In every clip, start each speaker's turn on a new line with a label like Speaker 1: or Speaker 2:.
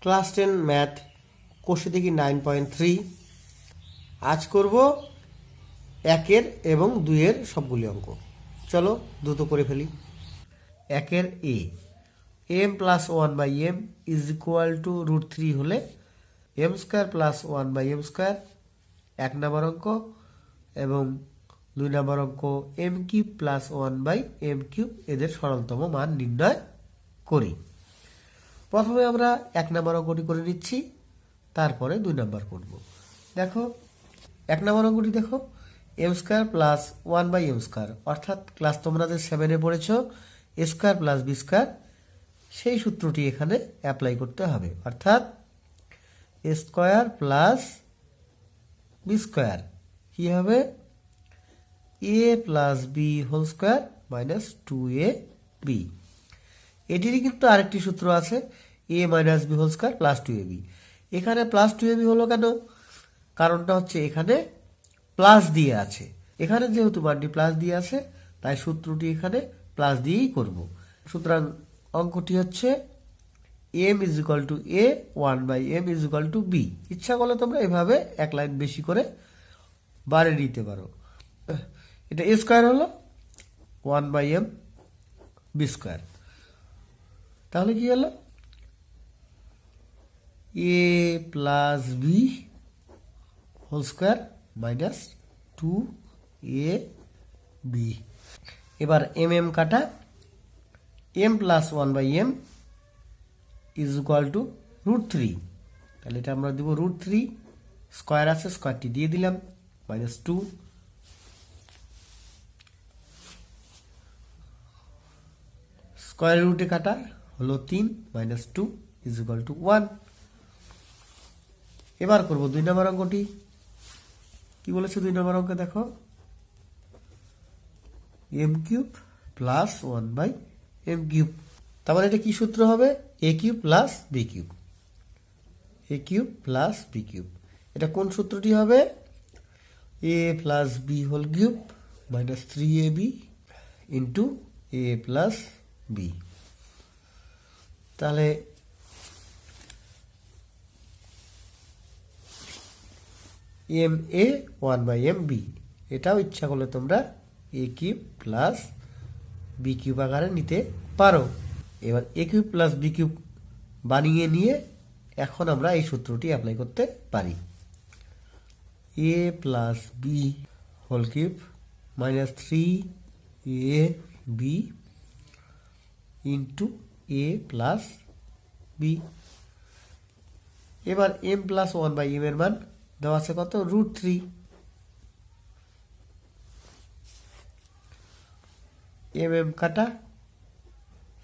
Speaker 1: Class 10 math কোষে দেখি 9.3। আজ করব একের এবং দুইয়ের সবগুলি অঙ্ক। চলো দ্রুত করে ফেলি। একের এ m plus 1/m is equal to √3 হলে m square plus 1/m square 1 number অঙ্ক, এবং 2 নম্বর অঙ্ক M cube plus 1/m cube এদের সরলতম মান নির্ণয় করি। প্রথমে আমরা 1 নম্বর অঙ্কটি করে নিচ্ছি, তারপরে 2 নম্বর করব। দেখো 1 নম্বর অঙ্কটি দেখো, m square plus 1/m square, অর্থাৎ ক্লাস তোমরা যে 7-এ পড়েছ a square plus b square, সেই সূত্রটি এখানে অ্যাপ্লাই করতে হবে। অর্থাৎ a square plus b square কী হবে, a plus B whole square minus 2ab। এটিরই কিন্তু আরেকটি সূত্র আছে, a minus b whole square plus 2ab। এখানে প্লাস 2ab হলো কেন? কারণটা হচ্ছে এখানে প্লাস দিয়ে আছে, এখানে যেহেতু মানটি প্লাস দিয়ে আছে তাই সূত্রটি এখানে প্লাস দিয়েই করব। সুতরাং অঙ্কটি হচ্ছে m is equal two a, 1/m is equal two b। ইচ্ছা করলে তোমরা এভাবে এক লাইন বেশি করে বাড়িয়ে দিতে পারো। এটা a স্কোয়ার হলো 1/m b স্কোয়ার, তাহলে কি হলো a plus B whole square minus 2ab। এবার এম কাটা, m plus 1/m is equal to √3, তাহলে এটা আমরা দেবো √3, স্কোয়ার আছে স্কোয়ারটি দিয়ে দিলাম, মাইনাস 2, স্কোয়ার রুটে কাটা হলো 3 মাইনাস 2 ইজ ইকুয়াল টু 1। এবার করব 2 নম্বর অঙ্কটি। কি বলেছে 2 নম্বর অঙ্কে? দেখো M cube plus 1/m cube, তার মানে এটা কি সূত্র হবে? A cube plus b cube, a cube plus b cube. এটা কোন সূত্রটি হবে? A plus B whole cube minus 3ab into a plus b. তাহলে এম এ 1/m বি, এটাও ইচ্ছা করলে তোমরা a cube plus b cube আকারে নিতে পারো। এবার a cube plus b cube বানিয়ে নিয়ে এখন আমরা এই সূত্রটি অ্যাপ্লাই করতে পারি। A plus B whole cube minus 3ab into a plus B. এবার এম প্লাস 1/m এর মান দেওয়া আছে কত? √3। এম কাটা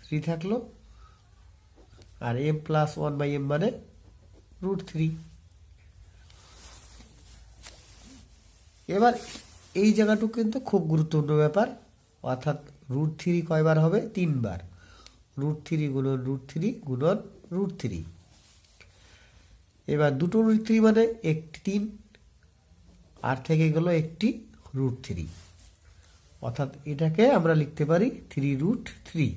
Speaker 1: 3 থাকলো, আর এম প্লাস 1/m মানে √3। এবার এই জায়গাটুকু কিন্তু খুব গুরুত্বপূর্ণ ব্যাপার, অর্থাৎ √3 কয়বার হবে? 3 বার। √3 গুণন √3 গুণন √3। এবার দুটো √3 মানে একটি 3, আর থেকে গেল একটি √3, অর্থাৎ এটাকে আমরা লিখতে পারি 3√3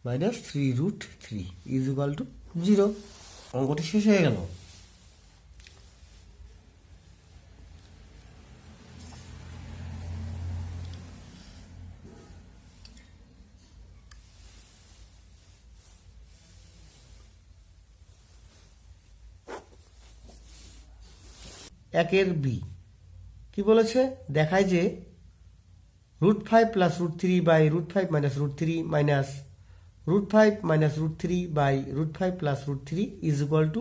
Speaker 1: মাইনাস 3√3 ইজ ইকুয়াল টু 0। অঙ্কটি শেষ হয়ে গেল। একের বি কি বলেছে? দেখায় যে √5 plus √3 by √5 minus √3 minus √5 minus √3 by √5 plus √3 is equal to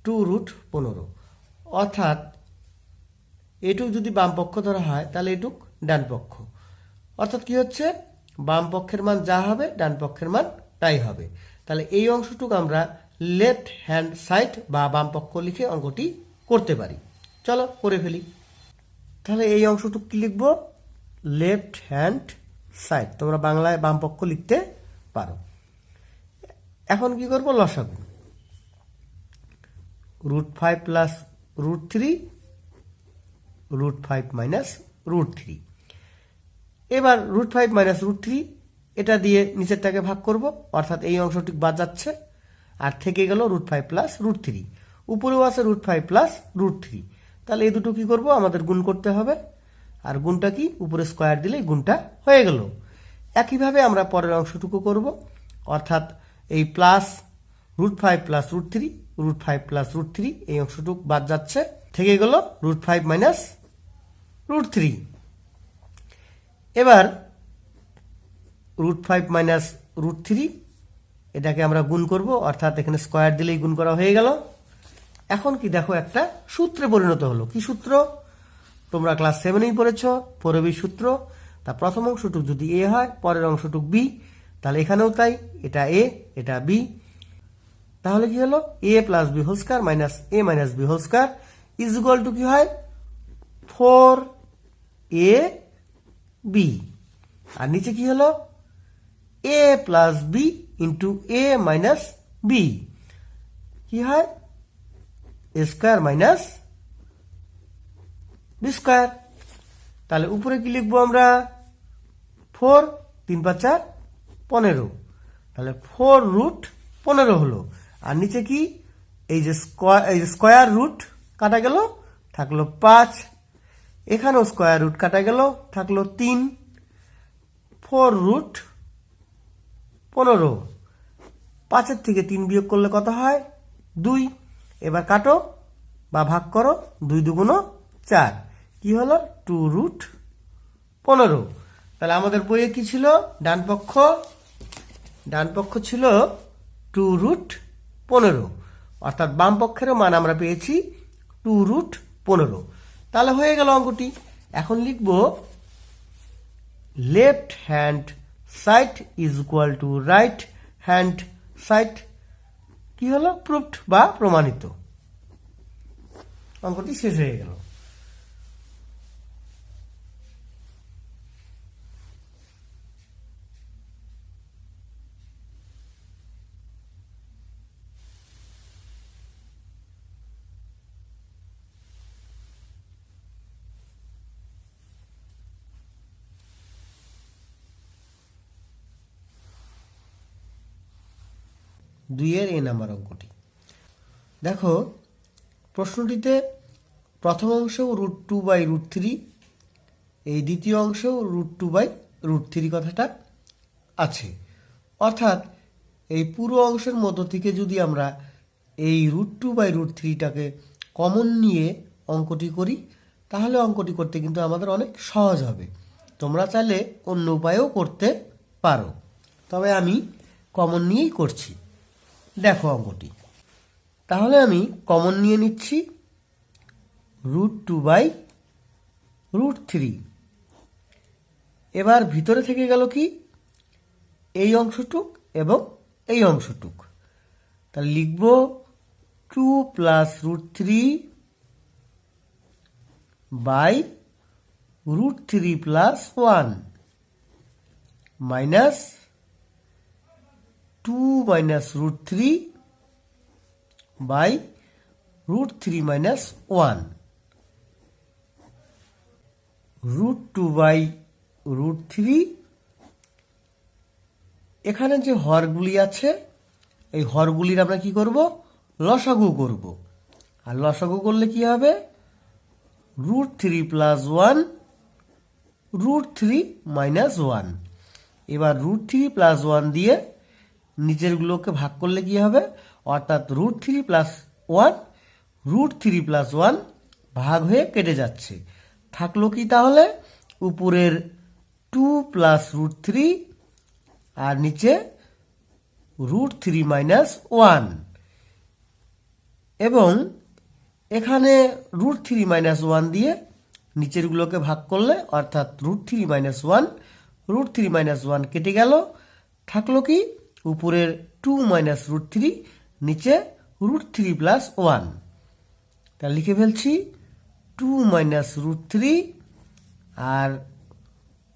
Speaker 1: 2√15। অর্থাৎ এটুক যদি বাম পক্ষ ধরা হয় তাহলে এটুক ডান পক্ষ। অর্থাৎ কি হচ্ছে, বাম পক্ষের মান যা হবে ডান পক্ষের মান তাই হবে। তাহলে এই অংশটুকু আমরা লেফট হ্যান্ড সাইড বা বাম পক্ষ লিখে অঙ্কটি করতে পারি। চলো করে ফেলি। তাহলে এই অংশটুকু কি লিখবো? লেফট হ্যান্ড সাইড, তোমরা বাংলায় বাম পক্ষ লিখতে পারো। এখন কি করবো? লসাগু। √5 প্লাস √3, √5 মাইনাস √3। এবার √5 মাইনাস √3 এটা দিয়ে নিচেরটাকে ভাগ করব, অর্থাৎ এই অংশটি বাদ যাচ্ছে, আর থেকে গেল √5 প্লাস √3, উপরেও আছে √5 প্লাস √3। তাহলে এই দুটো কি করব, আমাদের গুণ করতে হবে। আর গুণটা কি, উপরে স্কোয়ার দিলেই গুণটা হয়ে গেল। একইভাবে আমরা পরের অংশটুকু করব, অর্থাৎ এই প্লাস √5 প্লাস √3, √5 প্লাস √3 এই অংশটুকু বাদ যাচ্ছে, থেকে গেল √5 মাইনাস √3। এবার √5 মাইনাস √3 এটাকে আমরা গুণ করব, অর্থাৎ এখানে স্কোয়ার দিলেই গুণ করা হয়ে গেল। এখন কি দেখো, একটা সূত্রে পরিণত হলো। কি সূত্র, তোমরা ক্লাস 7এই পড়েছ, 4b সূত্র। তা প্রথম অংশটুক যদি a হয়, পরের অংশটুক b, তাহলে এখানেও তাই, এটা a এটা b। তাহলে কি হলো, a plus b whole square minus a minus b whole square is equal to কি হয়, 4ab। আর নিচে কি হলো, a plus b into a minus b কি হয়, a square minus b square. তাহলে উপরে কি লিখবো আমরা, 4 3 5 15, তাহলে 4√15 হলো। আর নিচে কি, এই যে স্কয়ার রুট কাটা গেল, থাকলো 5, এখানেও স্কয়ার রুট কাটা গেল, থাকলো 3, 4√15। 5 থেকে 3 বিয়োগ করলে কত হয়, 2। এবার কাটো বা ভাগ করো, 2 2 4, কি হলো, 2√15। তাহলে আমাদের বইয়ে কি ছিল, ডান পক্ষ ছিল 2√15, অর্থাৎ বাম পক্ষেরও মান আমরা পেয়েছি 2√15। তাহলে হয়ে গেল অঙ্কটি। এখন লিখব left hand side is equal two right hand side. কি হলো, প্রুভড বা প্রমাণিত। অঙ্কটি শেষ হয়ে গেল। দুইয়ের এ নাম্বার অঙ্কটি দেখো, প্রশ্নটিতে প্রথম অংশেও √2/√3, এই দ্বিতীয় অংশেও √2/√3 কথাটা আছে। অর্থাৎ এই পুরো অংশের মধ্য থেকে যদি আমরা এই √2/√3টাকে কমন নিয়ে অঙ্কটি করি, তাহলে অঙ্কটি করতে কিন্তু আমাদের অনেক সহজ হবে। তোমরা চাইলে অন্য উপায়েও করতে পারো, তবে আমি কমন নিয়েই করছি। দেখো অঙ্কটি, তাহলে আমি কমন নিয়ে নিচ্ছি √2/√3। এবার ভিতরে থেকে গেল কি, এই অংশটুক এবং এই অংশটুক। তাহলে লিখব 2 plus √3/√3 plus 1 minus 2 minus √3/√3 minus 1। √2/√3, এখানে যে হরগুলি আছে, এই হরগুলির আমরা কি করব, লসাগু করব। আর লসাগু করলে কি হবে, √3 প্লাস 1 √3 মাইনাস 1। এবার √3 প্লাস 1 দিয়ে নিচেরগুলোকে ভাগ করলে কি হবে, অর্থাৎ √3 প্লাস 1 √3 প্লাস 1 ভাগ হয়ে কেটে যাচ্ছে। থাকলো কি তাহলে, উপরের 2 প্লাস √3 আর নিচে √3 মাইনাস 1। এবং এখানে √3 মাইনাস 1 দিয়ে নিচেরগুলোকে ভাগ করলে, অর্থাৎ √3 মাইনাস 1 √3 মাইনাস 1 কেটে গেল, থাকলো কি, উপরের 2 মাইনাস √3, নিচে √3 প্লাস 1। তা লিখে ফেলছি 2 মাইনাস √3 আর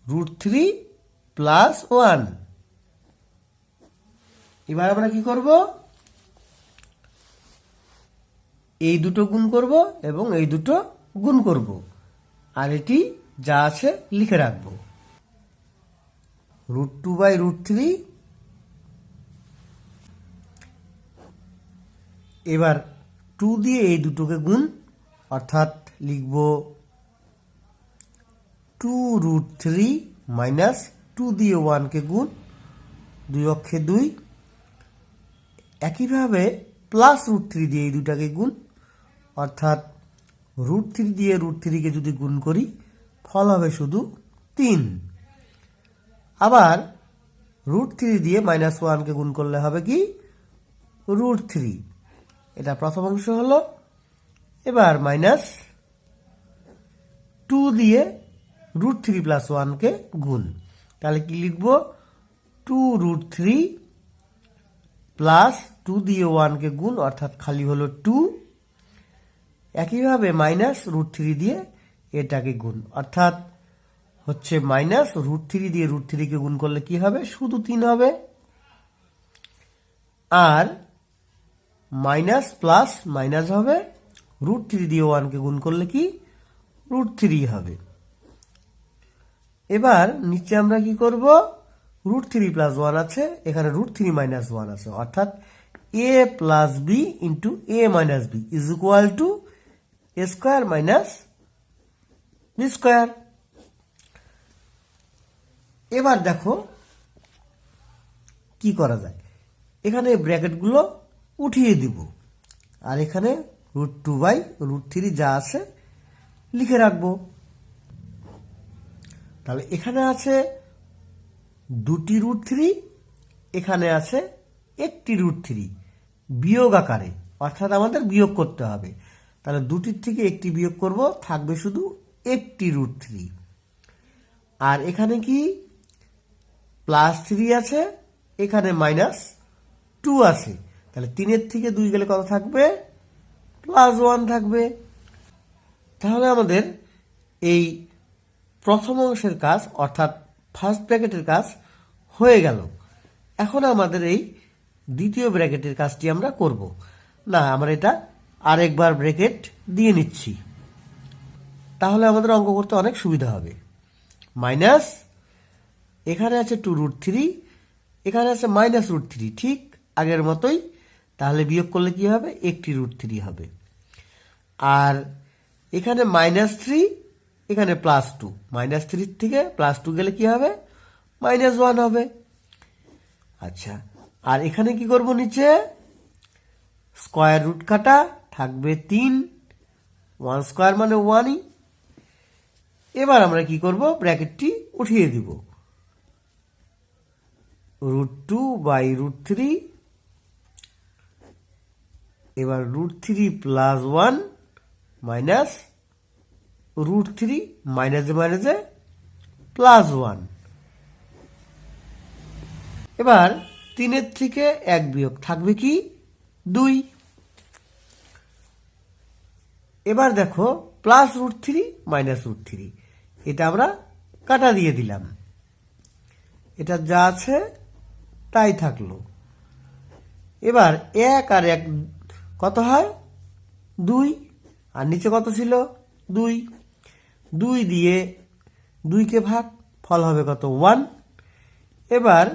Speaker 1: √3 প্লাস 1। এবার আমরা কি করব, এই দুটো গুণ করব এবং এই দুটো গুণ করব, আর এটি যা আছে লিখে রাখব। √2/√3 এবার 2 দিয়ে এই দুটোকে গুণ, অর্থাৎ লিখব 2√3 মাইনাস 2 দিয়ে 1কে গুণ, 2 অক্ষে 2। একইভাবে +√3 দিয়ে এই দুটাকে গুণ, অর্থাৎ √3 দিয়ে √3কে যদি গুণ করি ফল হবে শুধু 3। আবার √3 দিয়ে -1কে গুণ করলে হবে কি √3। এটা প্রথম অংশ হলো। এবার -2 দিয়ে √3 + 1কে গুণ, তাহলে কি লিখব 2√3 + 2 দিয়ে 1কে গুণ, অর্থাৎ খালি হলো 2। একইভাবে -√3 দিয়ে এটাকে গুণ, অর্থাৎ হচ্ছে -√3 দিয়ে √3কে গুণ করলে কি হবে শুধু 3 হবে। আর মাইনাস প্লাস মাইনাস হবে, √3 দিয়ে 1কে গুণ করলে কি √3 হবে। এবার নিচে আমরা কি করব, √3 + 1 আছে, এখানে √3 - 1 আছে, অর্থাৎ a + b × a - b = a square minus b square. এবার দেখো কি করা যায়, এখানে ব্র্যাকেটগুলো উঠিয়ে দিব, আর এখানে √2/√3 যা আছে লিখে রাখবো। তাহলে এখানে আছে 2টি √3, এখানে আছে 1টি √3 বিয়োগ আকারে, অর্থাৎ আমাদের বিয়োগ করতে হবে। তাহলে 2টির থেকে 1টি বিয়োগ করব, থাকবে শুধু 1টি √3। আর এখানে কি +3 আছে, এখানে -2 আছে, তাহলে 3-এর থেকে 2 গেলে কত থাকবে +1 থাকবে। তাহলে আমাদের এই প্রথম অংশের কাজ, অর্থাৎ ফার্স্ট ব্র্যাকেটের কাজ হয়ে গেল। এখন আমাদের এই দ্বিতীয় ব্র্যাকেটের কাজটি আমরা করব না, আমরা এটা আরেকবার ব্র্যাকেট দিয়ে নিচ্ছি, তাহলে আমাদের অঙ্ক করতে অনেক সুবিধা হবে। মাইনাস, এখানে আছে 2√3, এখানে আছে -√3, ঠিক আগের মতোই। তাহলে বিয়োগ করলে কি হবে 1টি √3 হবে। আর এখানে -3, এখানে +2, -3 থেকে +2 গেলে কি হবে -1 হবে। আচ্ছা, আর এখানে কি করব, নিচে স্কয়ার রুট কাটা, থাকবে 3, 1 স্কয়ার মানে 1ই। এবার আমরা কি করব, ব্র্যাকেটটি উঠিয়ে দিব, √2/√3, এবার √3 + 1 মাইনাস √3 মাইনাসে মাইনাসে +1। এবার 3-এর থেকে 1 বিয়োগ, থাকবে কি 2। এবার দেখো +√3 -√3, এটা আমরা কাটা দিয়ে দিলাম, এটা যা আছে তাই থাকলো। এবার 1 আর 1 কত হয় 2, আর নিচে কত ছিল 2, 2 দিয়ে 2কে ভাগ, ফল হবে কত 1। এবার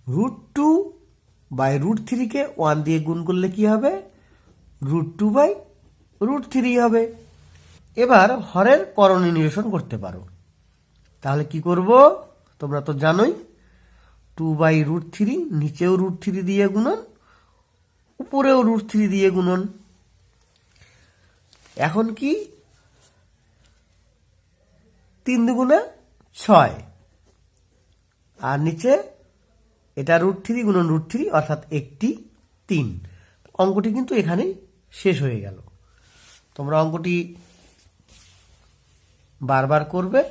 Speaker 1: √2/√3কে 1 দিয়ে গুণ করলে কি হবে √2/√3 হবে। এবার হরের করণীয় নিরসন করতে পারো। তাহলে কি করব, তোমরা তো জানোই 2/√3, নিচেও √3 দিয়ে গুণন, উপরেও √3 দিয়ে গুণন। এখন কি 3 দুগুণে 6, আর নিচে এটা √3 গুণন √3, অর্থাৎ 1টি 3। অঙ্কটি কিন্তু এখানেই শেষ হয়ে গেল। তোমরা অঙ্কটি বারবার করবে,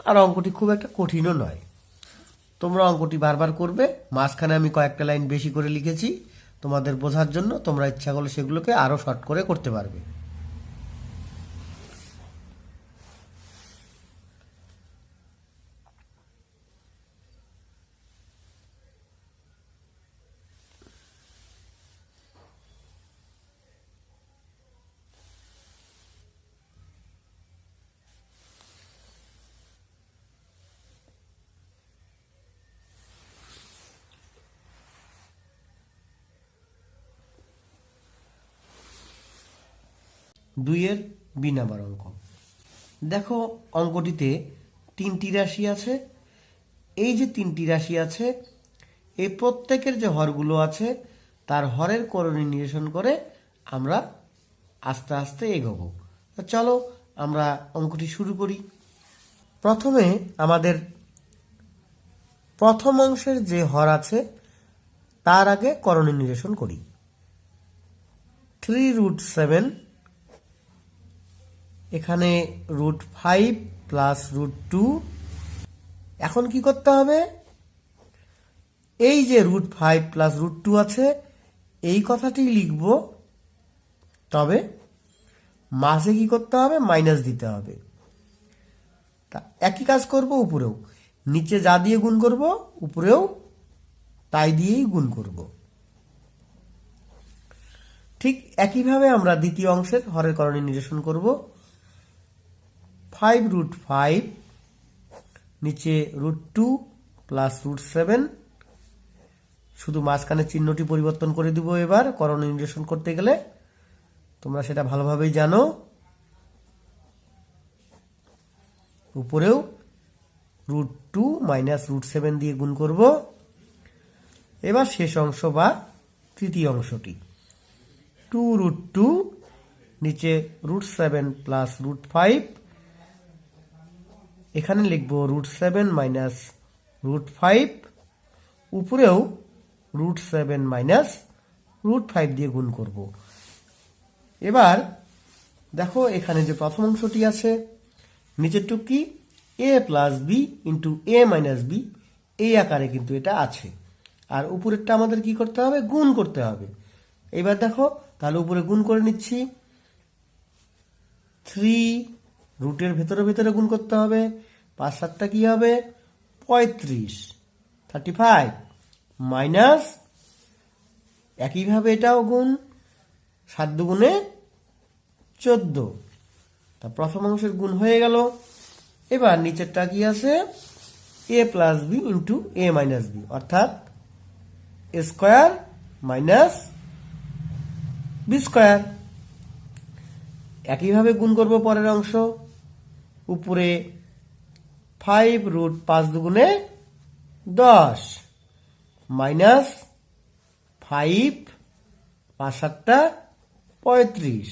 Speaker 1: আর অঙ্কটি খুব একটা কঠিনও নয়। তোমরা অঙ্কটি বারবার করবে, মাঝখানে আমি কয়েকটা লাইন বেশি করে লিখেছি তোমাদের বোঝার জন্য, তোমরা ইচ্ছা করলে সেগুলোকে আরও শর্ট করে করতে পারবে। 2 এর বি নাম্বার অঙ্ক। দেখো অঙ্কটিতে 3টি রাশি আছে। এই যে 3টি রাশি আছে, এই প্রত্যেকের যে হরগুলো আছে তার হরের করণী নিরসন করে আমরা আস্তে আস্তে এগোবো। তো চলো আমরা অঙ্কটি শুরু করি। প্রথমে আমাদের প্রথম অংশের যে হর আছে তার আগে করণী নিরসন করি। 3√7, এখানে √5 প্লাস √2। এখন কি করতে হবে? এই যে √5 প্লাস √2 আছে এই কথাটি লিখব, তবে মাঝে কি করতে হবে? মাইনাস দিতে হবে। তা একই কাজ করব উপরেও, নিচে যা দিয়ে গুণ করব উপরেও তাই দিয়েই গুণ করব। ঠিক একইভাবে আমরা দ্বিতীয় অংশের হরের করণী নিরসন করব। 5√5 নিচে √2 প্লাস √7, শুধু মাঝখানে চিহ্নটি পরিবর্তন করে দিব এবার করণী নিরসন করতে গেলে, তোমরা সেটা ভালোভাবেই জানো। উপরেও √2 মাইনাস √7 দিয়ে গুণ করব। এবার শেষ অংশ বা তৃতীয় অংশটি 2√2 নিচে √7 প্লাস √5, এখানে লিখব √7 মাইনাস √5, উপরেও √7 মাইনাস √5 দিয়ে গুণ করব। এবার দেখো এখানে যে প্রথম অংশটি আছে নিচেরটু কি? a plus B into a minus B, এই আকারে কিন্তু এটা আছে। আর উপরেরটা আমাদের কি করতে হবে? গুণ করতে হবে। এবার দেখো তাহলে উপরে গুণ করে নিচ্ছি। 3 রুটের ভেতরে ভেতরে গুণ করতে হবে। 5 7টা কি হবে? 35, 35 মাইনাস একইভাবে এটাও গুণ, 7 দুগুণে 14। তা প্রথম অংশের গুণ হয়ে গেল। এবার নিচেরটা কি আছে? a plus B into a minus B, অর্থাৎ a square minus B square. একইভাবে গুণ করব পরের অংশ। উপরে 5√5 দুগুণে 10 মাইনাস 5 5 7টা 35,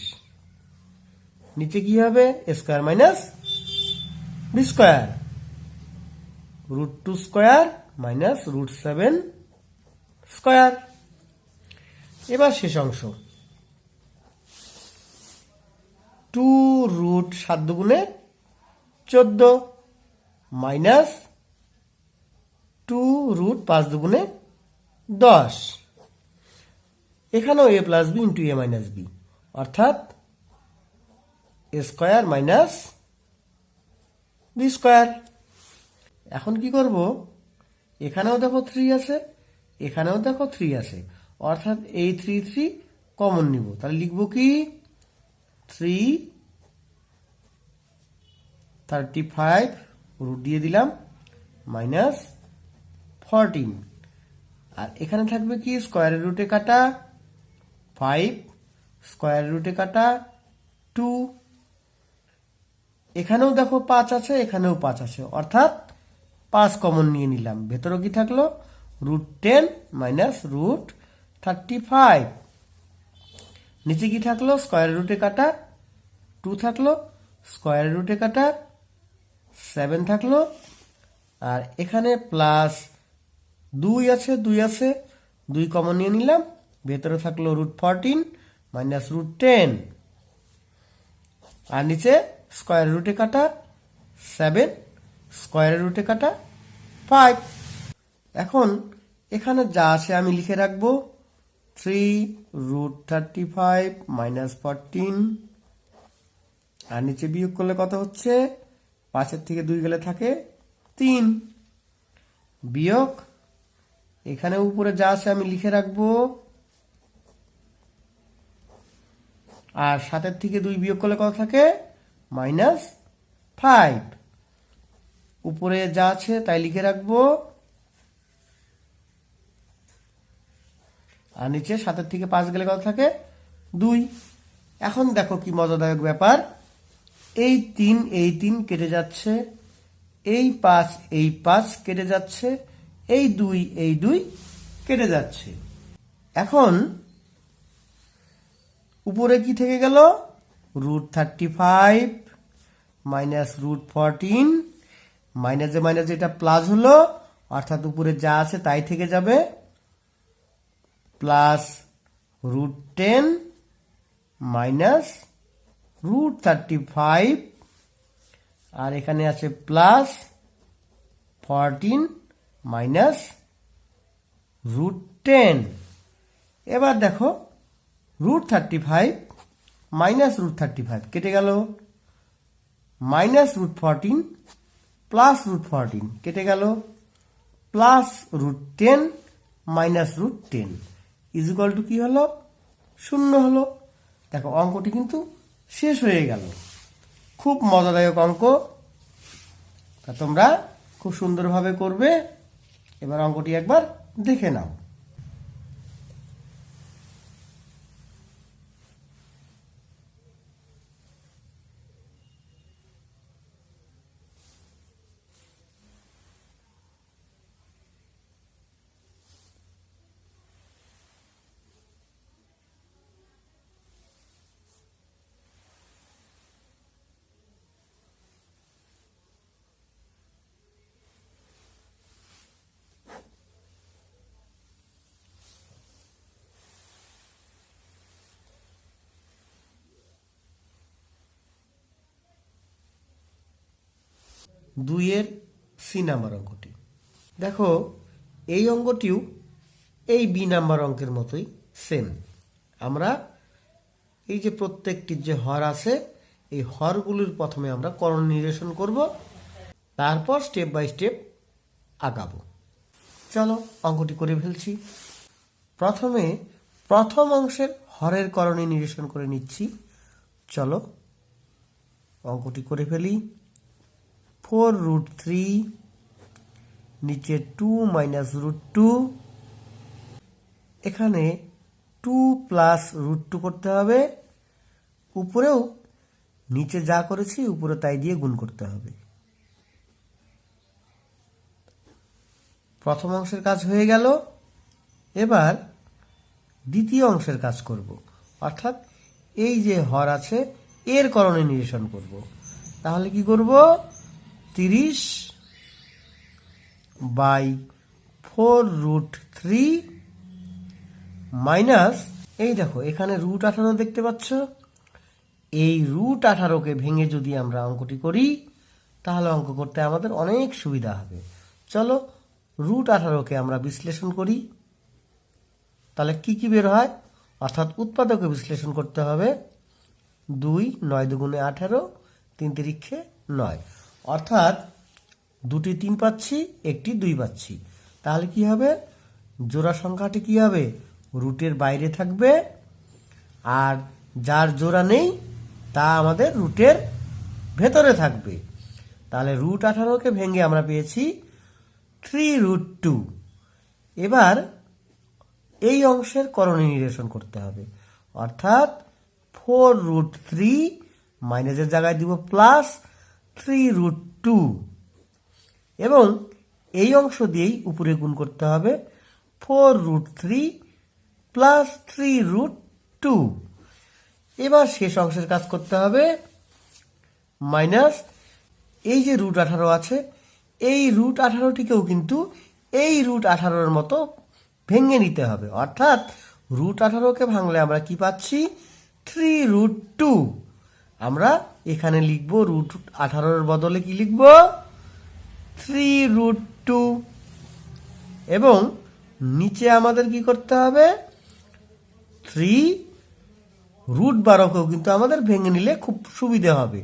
Speaker 1: নিচে কি হবে? a square minus B square, √2 square minus √7 square. এবার শেষ অংশ 2√7 দুগুণে 14 মাইনাস 2√5 দুগুণে 10, এখানেও a plus B into a minus B, অর্থাৎ a square minus B square. এখন কি করব? এখানেও দেখো 3 আছে, এখানেও দেখো 3 আছে, অর্থাৎ এই 3 3 কমন নিব। তাহলে লিখব কি? 335 রুট দিয়ে দিলাম মাইনাস 14, আর এখানে থাকবে কি? স্কোয়ারের রুটে কাটা 5, স্কোয়ারের রুটে কাটা 2, এখানেও দেখো 5 আছে, এখানেও 5 আছে, অর্থাৎ 5 কমন নিয়ে নিলাম। ভেতরে কি থাকলো? √10 মাইনাস √35, নিচে কি থাকলো? স্কোয়ার রুটে কাটা 2 থাকলো, স্কোয়ার রুটে কাটা 7 থাকলো, আর এখানে প্লাস 2 আছে, 2 আছে, 2 কমন নিয়ে নিলাম। ভেতরে থাকলো √14 মাইনাস √10, আর নিচে স্কোয়ার রুটে কাটা 7, স্কোয়ার রুটে কাটা 5। এখন এখানে যা আছে আমি লিখে রাখবো। 3√35 মাইনাস 14, আর নিচে বিয়োগ করলে কত হচ্ছে? 5 থেকে 2 গেলে থাকে 3, বিয়োগ এখানে উপরে যা আছে আমি লিখে রাখবো, আর 7 থেকে 2 বিয়োগ করলে কত থাকে? -5। উপরে যা আছে তাই লিখে রাখবো, আর নিচে 7 থেকে 5 গেলে কত থাকে? 2। এখন দেখো কি মজাদায়ক ব্যাপার, এই 3 কেটে যাচ্ছে, এই 5 কেটে যাচ্ছে, এই 2 কেটে যাচ্ছে। এখন উপরে কি থেকে গেল, √35 মাইনাস √14, মাইনাসে মাইনাসে এটা প্লাস হলো, অর্থাৎ উপরে যা আছে তাই থেকে যাবে, প্লাস √10 মাইনাস √35, আর এখানে আছে প্লাস 14 মাইনাস √10। এবার দেখো √35 মাইনাস √35 কেটে গেল, মাইনাস √14 প্লাস √14 কেটে গেল, প্লাস √10 মাইনাস √10 ইকুয়াল টু কি হলো, 0 হলো। দেখো অঙ্কটি কিন্তু শেষ হয়ে গেল। খুব মজাদায়ক অঙ্ক, তা তোমরা খুব সুন্দরভাবে করবে। এবার অঙ্কটি একবার দেখে নাও। দুইয়ের সি নাম্বার অঙ্কটি দেখো, এই অঙ্কটিও এই বি নাম্বার অঙ্কের মতোই সেম। আমরা এই যে প্রত্যেকটির যে হর আছে, এই হরগুলির প্রথমে আমরা করণ নিরসন করব, তারপর স্টেপ বাই স্টেপ আগাবো। চলো অঙ্কটি করে ফেলছি। প্রথমে প্রথম অংশের হরের করণী নিরসন করে নিচ্ছি। চলো অঙ্কটি করে ফেলি। 4√3 নিচে 2 মাইনাস √2, এখানে 2 প্লাস √2 করতে হবে, উপরেও নিচে যা করেছি উপরে তাই দিয়ে গুণ করতে হবে। প্রথম অংশের কাজ হয়ে গেল। এবার দ্বিতীয় অংশের কাজ করব, অর্থাৎ এই যে হর আছে এর করণে নিরসন করব। তাহলে কি করব, 30/4√3 মাইনাস, এই দেখো এখানে √18 দেখতে পাচ্ছ, এই √18কে ভেঙে যদি আমরা অঙ্কটি করি তাহলে অঙ্ক করতে আমাদের অনেক সুবিধা হবে। চলো √18কে আমরা বিশ্লেষণ করি। তাহলে কি কি বের হয়, অর্থাৎ উৎপাদকে বিশ্লেষণ করতে হবে। 2 9 দুগুণে 18, 3 তিরিক্ষে 9, অর্থাৎ দুটি 3 পাচ্ছি, একটি 2 পাচ্ছি। তাহলে কি হবে, জোড়া সংখ্যাটি কি হবে, রুটের বাইরে থাকবে, আর যার জোড়া নেই তা আমাদের রুটের ভেতরে থাকবে। তাহলে √18কে ভেঙে আমরা পেয়েছি 3√2। এবার এই অংশের করণী নিরসন করতে হবে, অর্থাৎ 4√3 মাইনাসের জায়গায় দিব প্লাস 3√2, এবং এই অংশ দিয়েই উপরে গুণ করতে হবে 4√3 প্লাস 3√2। এবার শেষ অংশের কাজ করতে হবে, মাইনাস এই যে √18 আছে, এই √18টিকেও কিন্তু এই √18 মতো ভেঙে নিতে হবে, অর্থাৎ √18কে ভাঙলে আমরা কি পাচ্ছি, 3√2। আমরা এখানে লিখব √18 বদলে কি লিখব, 3√2, এবং নিচে আমাদের কি করতে হবে, 3√12কেও কিন্তু আমাদের ভেঙে নিলে খুব সুবিধা হবে।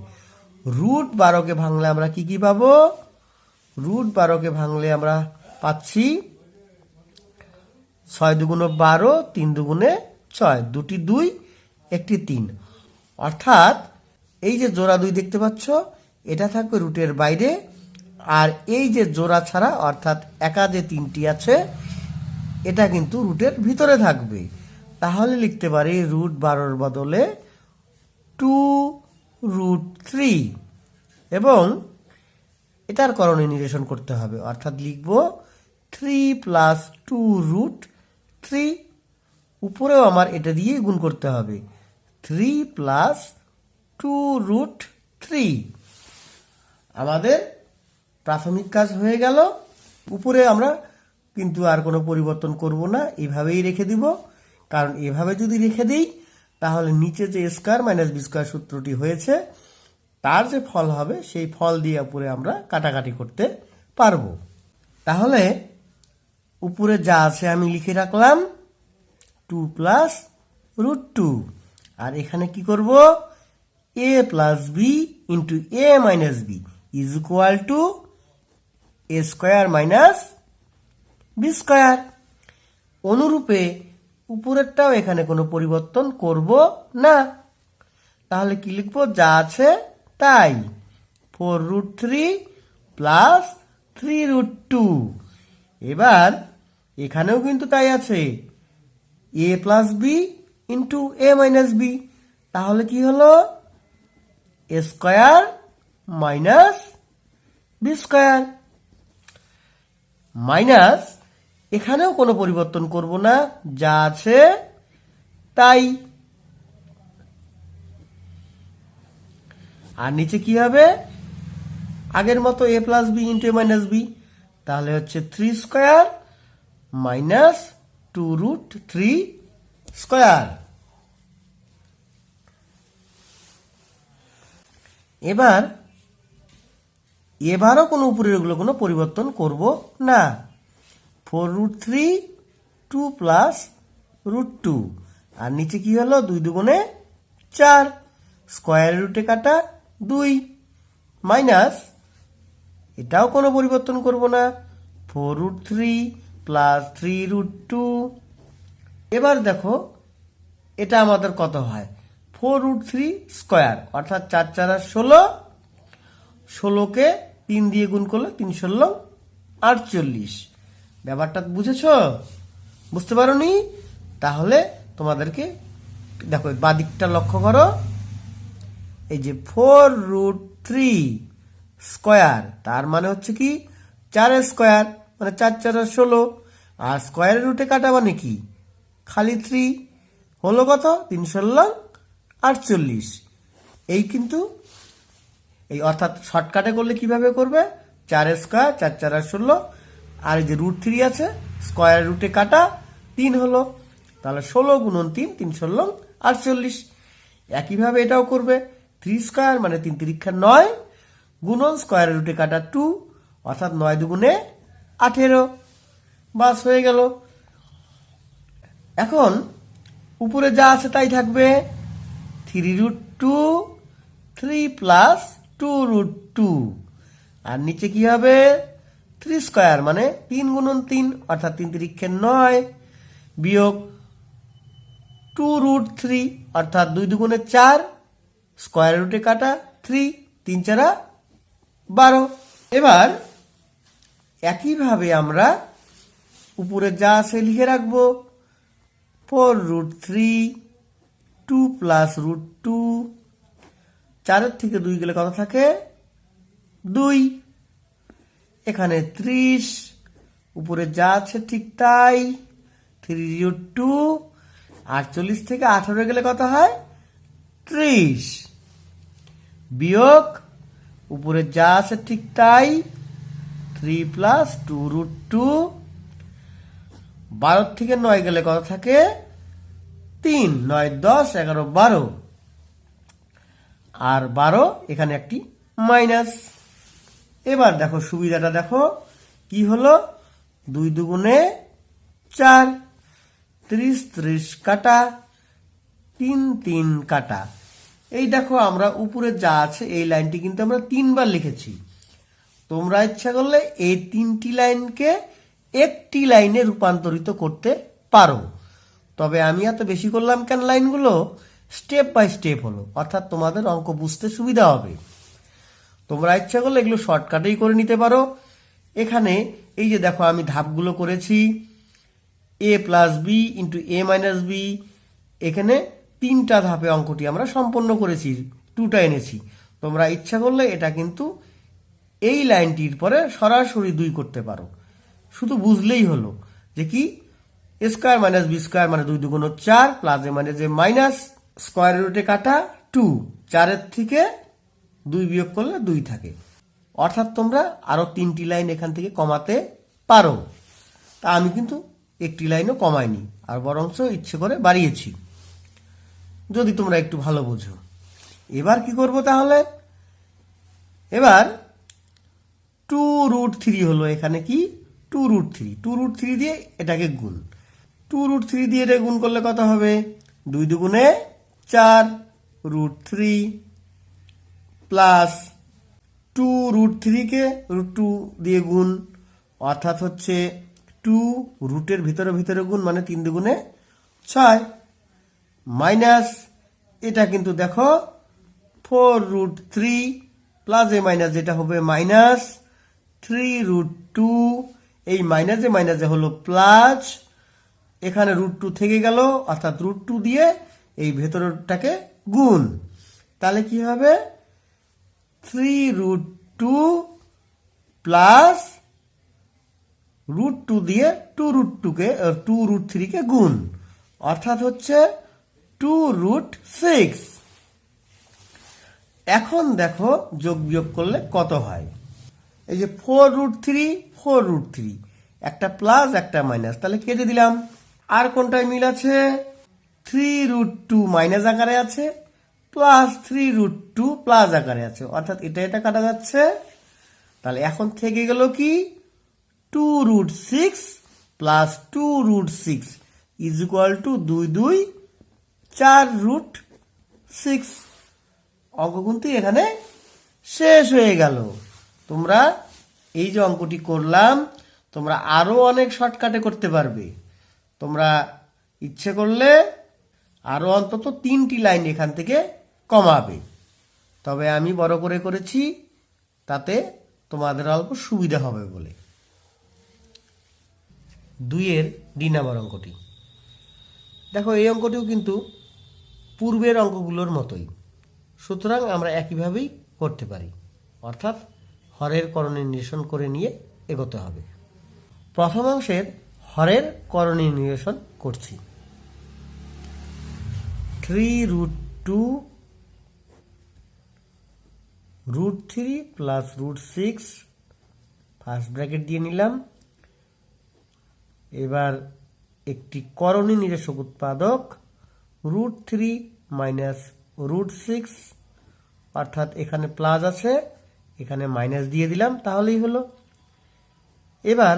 Speaker 1: √12কে ভাঙলে আমরা কি কি পাবো, √12কে ভাঙলে আমরা পাচ্ছি 6 দুগুণে 12, 3 দুগুণে 6, দুটি 2 একটি 3, অর্থাৎ এই যে জোড়া 2 দেখতে পাচ্ছ এটা থাকবে রুটের বাইরে, আর এই যে জোড়া ছাড়া অর্থাৎ একা যে 3টি আছে এটা কিন্তু রুটের ভিতরে থাকবে। তাহলে লিখতে পারি √12 বদলে 2√3 এবং এটার করণীয় নিরসন করতে হবে, অর্থাৎ লিখব 3 + 2√3। উপরেও আমার এটা দিয়ে গুণ করতে হবে, 3 + 2√3। আমাদের প্রাথমিক কাজ হয়ে গেল। উপরে আমরা কিন্তু আর কোনো পরিবর্তন করব না, এভাবেই রেখে দিব। কারণ এভাবে যদি রেখে দিই তাহলে নিচে যে স্কয়ার মাইনাস বি স্কয়ার সূত্রটি হয়েছে তার যে ফল হবে সেই ফল দিয়ে উপরে আমরা কাটাকাটি করতে পারবো। তাহলে উপরে যা আছে আমি লিখে রাখলাম 2 + √2, আর এখানে কি করব, a + b × a - b = a square minus B square. অনুরূপে উপরেরটাও এখানে কোনো পরিবর্তন করব না। তাহলে কি লিখব, যা আছে তাই, 4√3 + 3√2। এবার এখানেও কিন্তু তাই আছে, a + b × a - b, তাহলে কি হলো, a square minus B square. Minus এখানেও কোনো পরিবর্তন করব না, যা আছে তাই। আর নিচে কি হবে, আগের মতো a + b × a - b, তাহলে হচ্ছে 3 স্কয়ার মাইনাস 2√3 স্কয়ার। এবারও কোনো উপরের গুলো কোনো পরিবর্তন করব না। 4√3 2 + √2, আর নিচে কি হলো, 2 দুগুণে 4, স্কয়ারের রুটে কাটা 2, মাইনাস এটাও কোনো পরিবর্তন করব না, 4√3 + 3√2। এবার দেখো এটা আমাদের কত হয়, 4√3 স্কয়ার, অর্থাৎ 4 × 4 = 16, 16কে 3 দিয়ে গুণ করলে 3 × 16 = 48। ব্যাপারটা বুঝেছো? বুঝতে পারোনি? তাহলে তোমাদেরকে দেখো বাদিকটা লক্ষ্য করো, এই যে 4√3 স্কয়ার, তার মানে হচ্ছে কি 4 স্কয়ার, মানে 4 × 4 = 16, আর স্কয়ারের রুটে কাটা মানে কি খালি 3, হলো কত, 3 × 16 = 48। এই কিন্তু এই অর্থাৎ শর্টকাটে করলে কিভাবে করবে, 4 স্কয়ার 4 × 4 = 16, আর এই যে √3 আছে স্কয়ারের রুটে কাটা 3 হলো, তাহলে 16 × 3 3 × 16 = 48। একইভাবে এটাও করবে, 3 স্কয়ার মানে 3 × 3 = 9 গুণন স্কয়ারের রুটে কাটা 2, অর্থাৎ 9 দুগুণে 18। বাস হয়ে গেল। এখন উপরে যা আছে তাই থাকবে, 3√2 3 + 2√2, আর নিচে কি হবে, 3 স্কয়ার মানে 3 × 3, অর্থাৎ 3 × 3 = 9, বিয়োগ 2√3, অর্থাৎ 2 দুগুণে 4, স্কয়ারের রুটে কাটা 3, 3 × 4 = 12। এবার একইভাবে আমরা উপরে যা আছে লিখে রাখবো, 4√3 2 + √2, 4 থেকে 2 গেলে কত থাকে, 2। এখানে 30, উপরে যা আছে ঠিক তাই, 3√2, 48 থেকে 18 গেলে কত হয়, 30, বিয়োগ উপরে যা আছে ঠিক তাই, 3 + 2√2, 12 থেকে 9 গেলে কত থাকে, 3, 9 10 11 12, আর 12 এখানে একটি মাইনাস। এবার দেখো সুবিধাটা দেখো কি হলো, 2 দুগুণে 4, 30 30 কাটা, 3 3 কাটা। এই দেখো আমরা উপরে যা আছে এই লাইনটি কিন্তু আমরা 3 বার লিখেছি। তোমরা ইচ্ছা করলে এই 3টি লাইনকে একটি লাইনে রূপান্তরিত করতে পারো, তবে আমি এত বেশি করলাম কেন, লাইনগুলো স্টেপ বাই স্টেপ হলো, অর্থাৎ তোমাদের অঙ্ক বুঝতে সুবিধা হবে। তোমরা ইচ্ছা করলে এগুলো শর্টকাটেই করে নিতে পারো। এখানে এই যে দেখো আমি ধাপগুলো করেছি, a + b × a - b, এখানে তিনটা ধাপে অঙ্কটি আমরা সম্পন্ন করেছি, 2টা এনেছি। তোমরা ইচ্ছা করলে এটা কিন্তু এই লাইনটির পরে সরাসরি 2 করতে পারো, শুধু বুঝলেই হলো যে কি স্কোয়ার মাইনাস বি স্কোয়ার মানে 2 দুগুণ 4 প্লাস এ মানে যে মাইনাস স্কোয়ার রুটে কাটা 2, 4-এর থেকে 2 বিয়োগ করলে 2 থাকে। অর্থাৎ তোমরা আরো 3টি লাইন এখান থেকে কমাতে পারো। তা আমি কিন্তু একটি লাইনও কমাইনি, আর বরঞ্চ ইচ্ছে করে বাড়িয়েছি, যদি তোমরা একটু ভালো বোঝো। এবার কি করব তাহলে? এবার 2√3 হলো এখানে কি 2√3, 2√3 দিয়ে এটাকে গুণ, 2√3 দিয়ে এটা গুণ করলে কত হবে? 2 দুগুণে 4√3 প্লাস 2√3 কে √2 দিয়ে গুণ, অর্থাৎ হচ্ছে 2 রুটের ভিতরে ভিতরে গুণ মানে 3 দুগুণে 6 মাইনাস এটা কিন্তু দেখো 4√3 প্লাস এ মাইনাস যেটা হবে মাইনাস 3√2, এই মাইনাসে মাইনাসে হলো প্লাস, এখানে √2 থেকে গেল, অর্থাৎ √2 দিয়ে এই ভেতরটাকে গুণ, তাহলে কি হবে 3√2 প্লাস √2 দিয়ে 2√3 কে গুণ, অর্থাৎ হচ্ছে 2√6। এখন দেখো যোগ বিয়োগ করলে কত হয়। এই যে 4√3 4√3, একটা প্লাস একটা মাইনাস, তাহলে কেটে দিলাম। আর কোনটায় মিল আছে? 3√2 মাইনাস আকারে আছে, প্লাস 3√2 প্লাস আকারে আছে, অর্থাৎ এটা এটা কাটা যাচ্ছে। তাহলে এখন থেকে গেল কি 2√6 প্লাস 2√6 ইজ ইকুয়াল টু 2 2 4√6। অঙ্ক কিন্তু এখানে শেষ হয়ে গেল। তোমরা এই যে অঙ্কটি করলাম, তোমরা আরো অনেক শর্টকাটে করতে পারবে। তোমরা ইচ্ছে করলে আরো অন্তত 3টি লাইন এখান থেকে কমাবে, তবে আমি বড় করে করেছি তাতে তোমাদের অল্প সুবিধা হবে বলে। 2-এর ডি নাম্বার অঙ্কটি দেখো, এই অঙ্কটিও কিন্তু পূর্বের অঙ্কগুলোর মতোই, সুতরাং আমরা একইভাবেই করতে পারি, অর্থাৎ হরের করণীয় নিরসন করে নিয়ে এগোতে হবে। প্রথম অংশের হরের করণীয় নিরসন করছি। 3√2 √3 প্লাস √6 ফার্স্ট ব্র্যাকেট দিয়ে নিলাম। এবার একটি করণীয় নিরসক উৎপাদক √3 মাইনাস √6, অর্থাৎ এখানে প্লাস আছে, এখানে মাইনাস দিয়ে দিলাম, তাহলেই হলো। এবার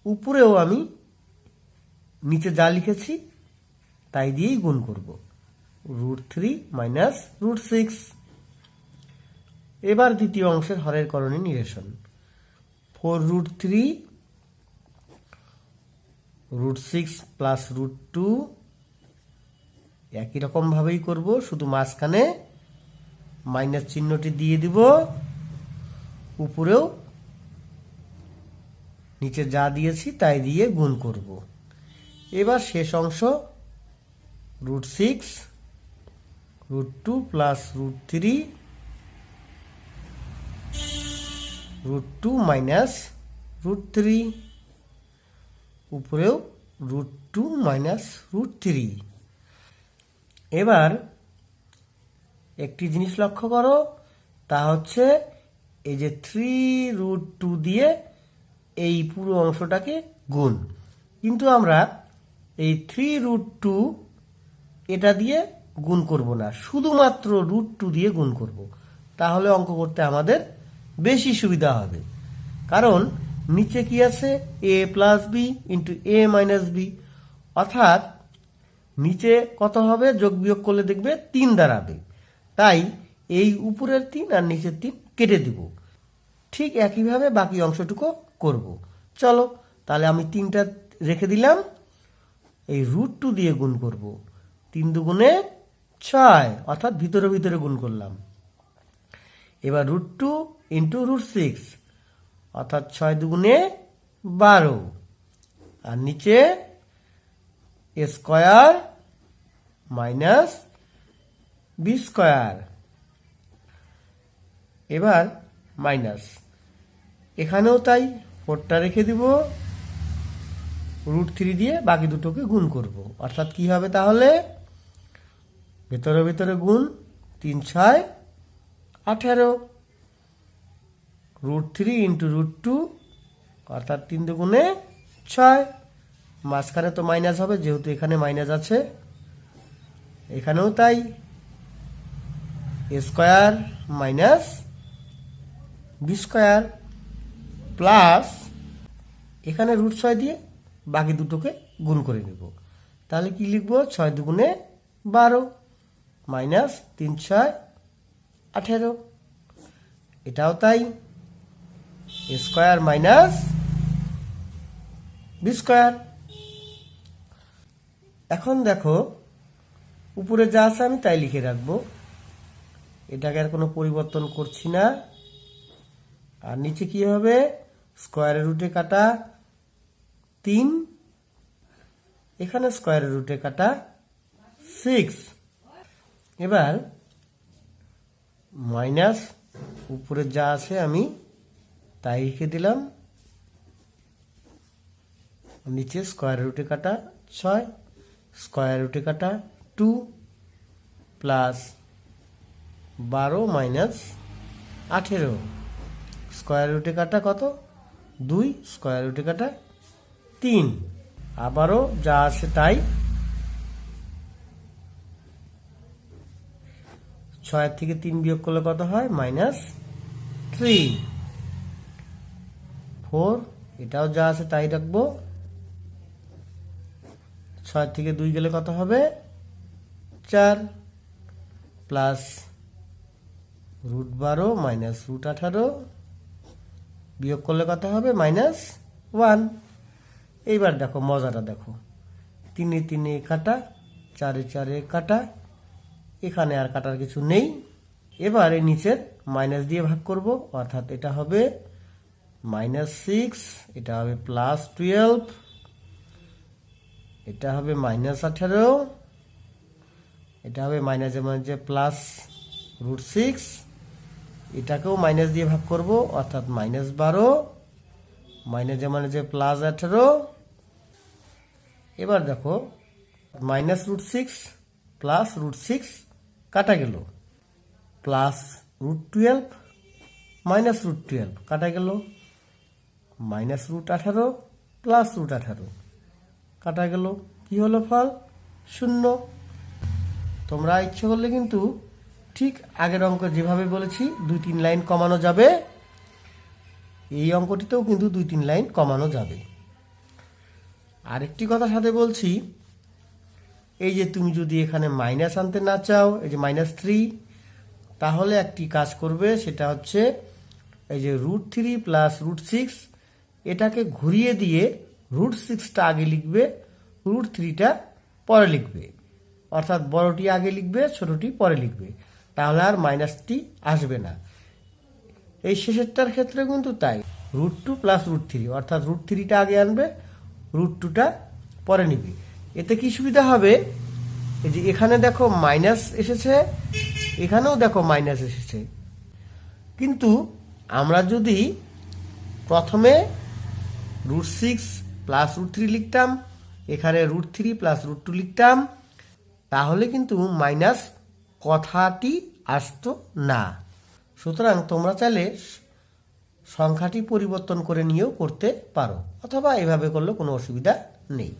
Speaker 1: উপরেও আমি নিচে যা লিখেছি তাই দিয়েই গুণ করব, √3 মাইনাস √6। এবার দ্বিতীয় অংশের হরের করণীয় নিরসন, 4√3 √6 প্লাস √2, একই রকম ভাবেই করব, শুধু মাঝখানে মাইনাস চিহ্নটি দিয়ে দিব, উপরেও নিচে যা দিয়েছি তাই দিয়ে গুণ করব। এবার শেষ অংশ √6 √2 প্লাস √3 √2 মাইনাস √3, উপরেও √2 মাইনাস √3। এবার একটি জিনিস লক্ষ্য করো, তা হচ্ছে এই যে 3√2 দিয়ে এই পুরো অংশটাকে গুণ, কিন্তু আমরা এই 3√2 এটা দিয়ে গুণ করব না, শুধুমাত্র √2 দিয়ে গুণ করব, তাহলে অঙ্ক করতে আমাদের বেশি সুবিধা হবে। কারণ নিচে কি আছে? a plus B into a minus B, অর্থাৎ নিচে কত হবে? যোগ বিয়োগ করলে দেখবে 3 দাঁড়াবে, তাই এই উপরের 3 আর নিচের 3 কেটে দিব। ঠিক একইভাবে বাকি অংশটুকু করব। চলো তাহলে আমি 3টা রেখে দিলাম, এই √2 দিয়ে গুণ করব, 3 দুগুণে 6, অর্থাৎ ভিতরে ভিতরে গুণ করলাম। এবার √2 ইন্টু √6, অর্থাৎ 6 দুগুণে 12, আর নিচে স্কোয়ার মাইনাস বি স্কয়ার। এবার মাইনাস, এখানেও তাই, 4টা রেখে দিব, √3 দিয়ে বাকি দুটোকে গুণ করব। অর্থাৎ কি হবে তাহলে, ভেতরে ভেতরে গুণ, 3 6 18, √3 ইন্টু √2 অর্থাৎ 3 দুগুণে 6, মাঝখানে তো মাইনাস হবে যেহেতু এখানে মাইনাস আছে, এখানেও তাই, a square minus B square plus, এখানে √6 দিয়ে বাকি দুটোকে গুণ করে নেব। তাহলে কি লিখব, 6 দুগুণে 12 মাইনাস 3 6 18, এটাও তাই, a square minus B square. এখন দেখো উপরে যা আছে আমি তাই লিখে রাখবো, এটাকে আর কোনো পরিবর্তন করছি না। আর নিচে কি হবে, স্কয়ারের রুটে কাটা 3, এখানে স্কয়ারের রুটে কাটা 6। এবার মাইনাস উপরে যা আছে আমি তাই লিখে দিলাম, নিচে স্কয়ারের রুটে কাটা 6, স্কয়ার রুটে কাটা 2 প্লাস 12 মাইনাস 18, স্কয়ার রুটে কাটা কত 2, স্কয়ার রুটে কাটা 3, আবারও যা আছে তাই, 6 থেকে 3 বিয়োগ করলে কত হয়, -3, 4, এটাও যা আছে তাই রাখবো, 6 থেকে 2 গেলে কত হবে 4, প্লাস √12 মাইনাস √18, বিয়োগ করলে কত হবে -1। এইবার দেখো মজাটা দেখো, 3 এ 3 এ কাটা, 4 এ 4 এ কাটা, এখানে আর কাটার কিছু নেই। এবার এই নিচের মাইনাস দিয়ে ভাগ করব, অর্থাৎ এটা হবে -6, এটা হবে +12, এটা হবে -18, এটা হবে মাইনাসে মাইনাসে প্লাস √6, এটাকেও মাইনাস দিয়ে ভাগ করব, অর্থাৎ -12, মাইনাসে মাইনাসে +18। এবার দেখো -√6 প্লাস √6 কাটা গেল, প্লাস √12 মাইনাস √12 কাটা গেল, -√18 প্লাস √18 কাটা গেল, কি হলো ফল 0। তোমরা ইচ্ছে করলে কিন্তু ঠিক আগের অঙ্ক যেভাবে বলেছি 2-3 লাইন কমানো যাবে, এই অঙ্কটিতেও কিন্তু 2-3 লাইন কমানো যাবে। আরেকটি কথা সাথে বলছি, এই যে তুমি যদি এখানে মাইনাস আনতে না চাও, এই যে -3, তাহলে একটি কাজ করবে, সেটা হচ্ছে এই যে √3 প্লাস √6 এটাকে ঘুরিয়ে দিয়ে √6টা আগে লিখবে, √3টা পরে লিখবে, অর্থাৎ বড়টি আগে লিখবে, ছোটটি পরে লিখবে, তাহলে আর মাইনাসটি আসবে না। এই শেষেরটার ক্ষেত্রে কিন্তু তাই, √2 প্লাস √3 অর্থাৎ √3টা আগে আনবে, √2টা পরে নিবে। এতে কি সুবিধা হবে, এই যে এখানে দেখো মাইনাস এসেছে, এখানেও দেখো মাইনাস এসেছে, কিন্তু আমরা যদি প্রথমে √6 প্লাস √3 লিখতাম, এখানে √3 প্লাস √2 লিখতাম, তাহলে কিন্তু মাইনাস কথাটি আসতো না। সুতরাং তোমরা চাইলে সংখ্যাটি পরিবর্তন করে নিয়েও করতে পারো, অথবা এভাবে করলে কোনো অসুবিধা নেই।